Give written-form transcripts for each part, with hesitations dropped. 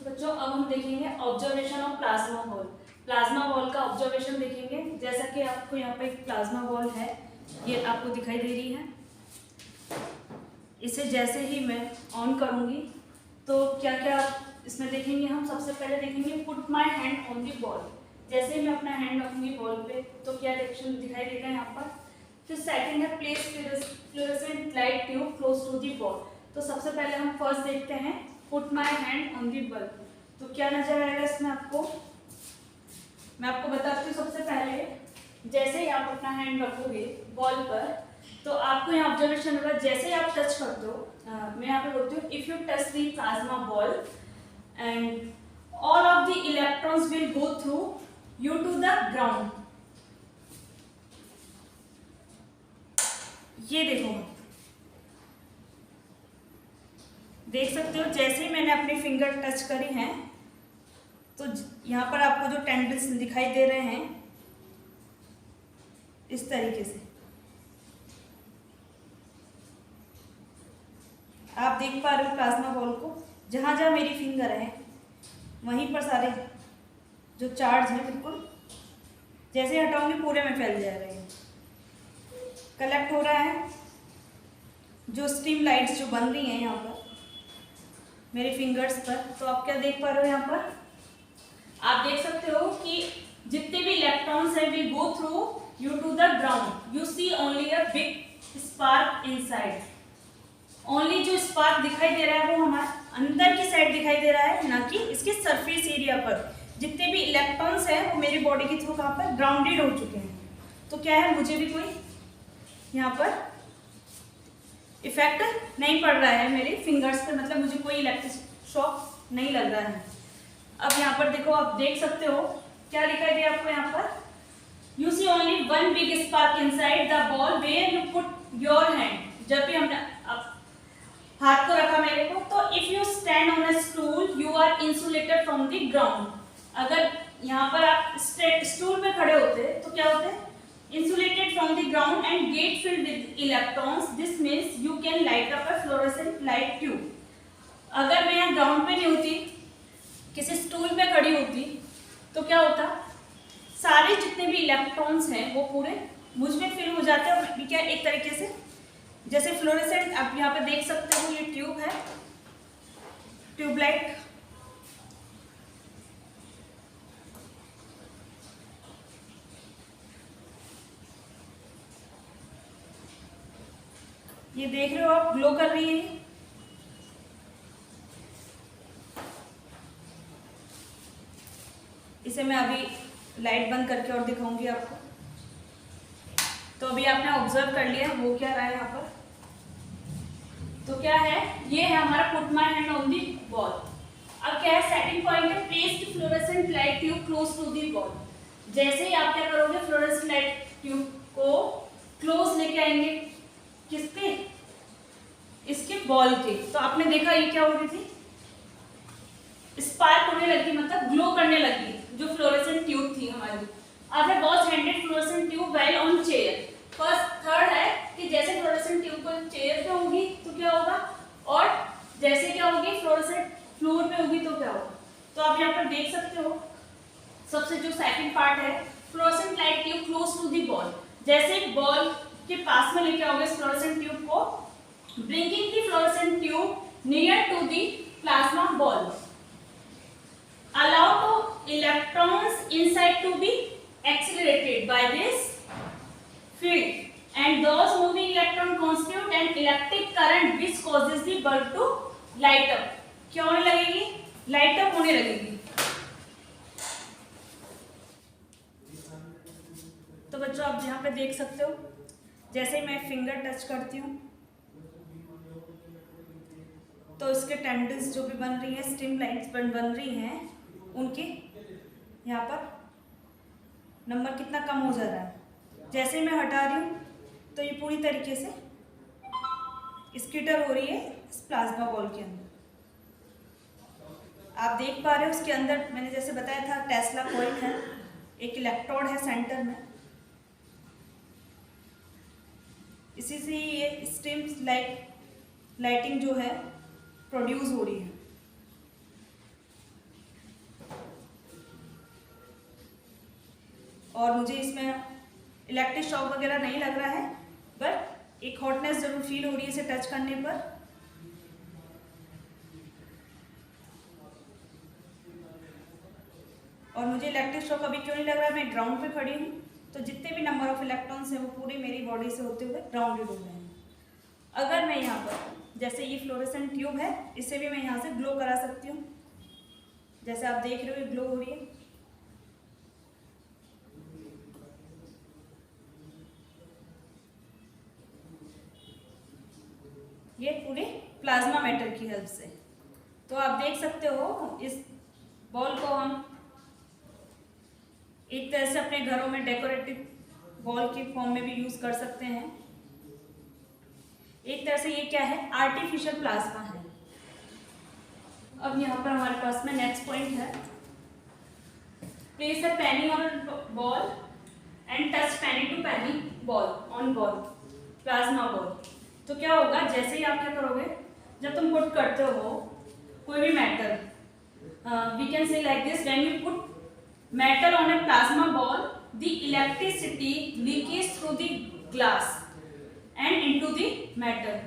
बच्चों अब हम देखेंगे observation of plasma ball. Plasma ball का ऑब्जर्वेशन देखेंगे। जैसा कि आपको यहाँ पे एक प्लाज्मा बॉल है, ये आपको दिखाई दे रही है। इसे जैसे ही मैं ऑन करूँगी तो क्या क्या इसमें देखेंगे हम। सबसे पहले देखेंगे put my hand on the ball. जैसे ही मैं अपना हैंड रखूँगी बॉल पे तो क्या रिएक्शन दिखाई देगा यहाँ पर। फिर सेकंड है place fluorescent light tube close to the ball. तो सबसे पहले हम फर्स्ट देखते हैं put my hand on the bulb. तो क्या नजर आएगा इसमें आपको, मैं आपको बताती हूँ। सबसे पहले जैसे ही आप अपना हैंड रखोगे बॉल पर तो आपको यहाँ ऑब्जर्वेशन होगा। जैसे ही आप टच करते हो, मैं यहाँ पे बोलती हूँ if you touch the plasma ball and all of the electrons will go through you to the ground. ये देखो, देख सकते हो जैसे ही मैंने अपनी फिंगर टच करी है तो यहाँ पर आपको जो टेंडल्स दिखाई दे रहे हैं इस तरीके से आप देख पा रहे हो प्लाज्मा बॉल को। जहाँ जहाँ मेरी फिंगर है वहीं पर सारे जो चार्ज है बिल्कुल जैसे हटाऊंगी पूरे में फैल जाएगा। ये कलेक्ट हो रहा है। जो स्ट्रीम लाइट्स जो बन रही हैं यहाँ पर मेरे फिंगर्स पर, तो आप क्या देख पा रहे हो यहाँ पर, आप देख सकते हो कि जितने भी इलेक्ट्रॉन्स हैं will go through you to the ground. You see only a big spark inside. Only जो स्पार्क दिखाई दे रहा है वो हमारे अंदर की साइड दिखाई दे रहा है, ना कि इसके सरफेस एरिया पर। जितने भी इलेक्ट्रॉन्स हैं वो मेरी बॉडी के थ्रू कहाँ पर ग्राउंडेड हो चुके हैं। तो क्या है, मुझे भी कोई यहाँ पर इफेक्ट नहीं पड़ रहा है मेरे फिंगर्स पे, मतलब मुझे कोई इलेक्ट्रिक शॉक नहीं लग रहा है। अब यहाँ पर देखो, आप देख सकते हो क्या दिखाई दे आपको यहाँ पर, you see only one big spark inside the ball where you put your hand. जब भी हमने हाथ को रखा मेरे को, तो if you stand on a stool you are insulated from the ground. अगर यहाँ पर आप स्टूल पे खड़े होते तो क्या होते, insulated from the ground and get filled with electrons. This means you can light up a fluorescent light tube. अगर मैं यहाँ ग्राउंड पे नहीं होती, किसी स्टूल पे खड़ी होती, तो क्या होता, सारे जितने भी इलेक्ट्रॉन्स हैं वो पूरे मुझ में फिल हो जाते हैं। और क्या एक तरीके से जैसे फ्लोरेसेंट, आप यहाँ पे देख सकते हो ये ट्यूब है, ट्यूबलाइट। ये देख रहे हो आप, ग्लो कर रही है। इसे मैं अभी लाइट बंद करके और दिखाऊंगी आपको। तो अभी आपने ऑब्जर्व कर लिया वो क्या रहा है यहाँ पर। तो क्या है, ये है हमारा put my hand on the ball. अब क्या है, सेकंड पॉइंट है place fluorescent light tube close to the ball. जैसे ही आप क्या करोगे, फ्लोरेसेंट लाइट ट्यूब को क्लोज लेके आएंगे किसके, इसके बॉल के। तो आपने देखा ये क्या हो रही थी, स्पार्क होने लगी, मतलब ग्लो करने लगी जो फ्लोरेसेंट ट्यूब थी हमारी। Other was handed fluorescent tube well on chair. First third है कि जैसे फ्लोरेसेंट ट्यूब को चेयर पे होगी तो क्या होगा, और जैसे क्या होगी फ्लोरेसेंट फ्लोर पे होगी तो क्या होगा। तो आप यहाँ पर देख सकते हो सबसे जो सेकंड पार्ट है, fluorescent light tube close to the ball. जैसे बॉल के पास में लेके आओगे फ्लोरेसेंट ट्यूब को, bringing the fluorescent tube near to the plasma ball, allow the electrons inside to be accelerated by this field and those moving electron constitute an electric current which causes the bulb to light up. क्या होने लगेगी, light up होने लगेगी। तो बच्चों आप यहाँ पे देख सकते हो, जैसे मैं फिंगर टच करती हूँ तो इसके टेंडल्स जो भी बन रही हैं, स्ट्रिंग लाइट्स बन रही हैं, उनके यहाँ पर नंबर कितना कम हो जा रहा है। जैसे मैं हटा रही हूँ तो ये पूरी तरीके से स्किटर हो रही है इस प्लाज्मा बॉल के अंदर। आप देख पा रहे हो उसके अंदर मैंने जैसे बताया था टेस्ला कॉइल है, एक इलेक्ट्रोड है सेंटर में, इसी से ये स्ट्रिंग लाइटिंग जो है प्रोड्यूस हो रही है। और मुझे इसमें इलेक्ट्रिक शॉक वगैरह नहीं लग रहा है, बट एक हॉटनेस जरूर फील हो रही है इसे टच करने पर। और मुझे इलेक्ट्रिक शॉक अभी क्यों नहीं लग रहा है, मैं ग्राउंड पे खड़ी हूँ, तो जितने भी नंबर ऑफ इलेक्ट्रॉन्स हैं वो पूरी मेरी बॉडी से होते हुए ग्राउंडेड हो रहे हैं। अगर मैं यहाँ पर जैसे ये फ्लोरेसेंट ट्यूब है, इसे भी मैं यहाँ से ग्लो करा सकती हूँ, जैसे आप देख रहे हो ये ग्लो हो रही है। ये पूरे प्लाज्मा मेटर की हेल्प से। तो आप देख सकते हो इस बॉल को हम एक तरह से अपने घरों में डेकोरेटिव बॉल के फॉर्म में भी यूज कर सकते हैं। एक तरह से ये क्या है, आर्टिफिशियल प्लाज्मा है। अब यहाँ पर हमारे पास में नेक्स्ट पॉइंट है, place a penny on ball and touch penny to penny ball on ball plasma ball. तो क्या होगा, जैसे ही आप क्या करोगे, जब तुम पुट करते हो कोई भी metal, we can say like this, when you put metal on a plasma ball, the electricity leaches through the glass and into the metal।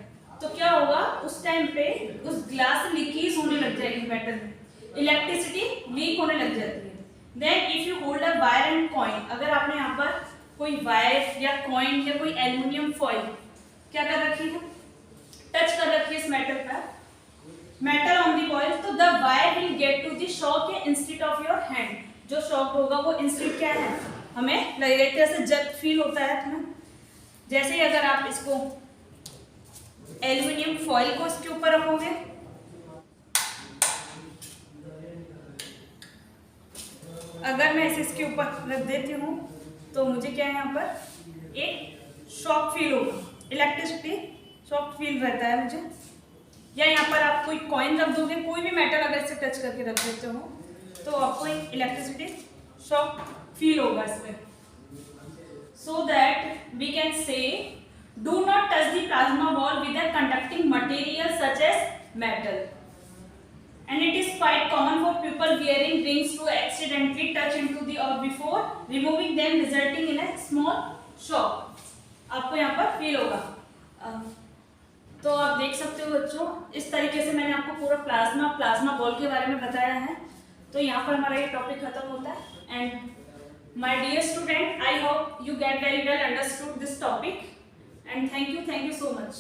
तो क्या होगा, उस टाइम पे उस ग्लास से लीकेज होने लग जाएगी मेटल में, इलेक्ट्रिसिटी लीक होने लग जाती है। Then if you hold a wire and coin, अगर आपने यहाँ पर कोई वायर या कॉइन या कोई एल्युमिनियम फॉइल क्या कर रखी है, टच कर रखी है इस मेटल पर, मेटल ऑन दी कॉइल, तो the wire will get to the shock instead of your hand. जो शॉक होगा वो इंस्टेंट क्या है, हमें लगेगा एक तरह से जब फील होता है तुम्हें। जैसे ही अगर आप इसको एल्युमिनियम फॉइल को इसके ऊपर रखोगे, अगर मैं इसे इसके ऊपर रख देती हूँ तो मुझे क्या है, यहाँ पर एक शॉक फील होगा, इलेक्ट्रिसिटी शॉक फील रहता है मुझे। या यहाँ पर आप कोई कॉइन रख दोगे, कोई भी मेटल अगर इसे टच करके रख देते हो तो आपको एक इलेक्ट्रिसिटी शॉक फील होगा इसमें। So that we can say do not touch the plasma ball with a conducting material such as metal, and it is quite common for people wearing rings to accidentally touch into the earth before removing them, resulting in a small shock. आपको यहाँ पर feel होगा। तो आप देख सकते हो बच्चों, इस तरीके से मैंने आपको पूरा प्लाज्मा बॉल के बारे में बताया है। तो यहाँ पर हमारा ये टॉपिक खत्म होता है। And my dear student, I hope you get very well understood this topic, and thank you so much.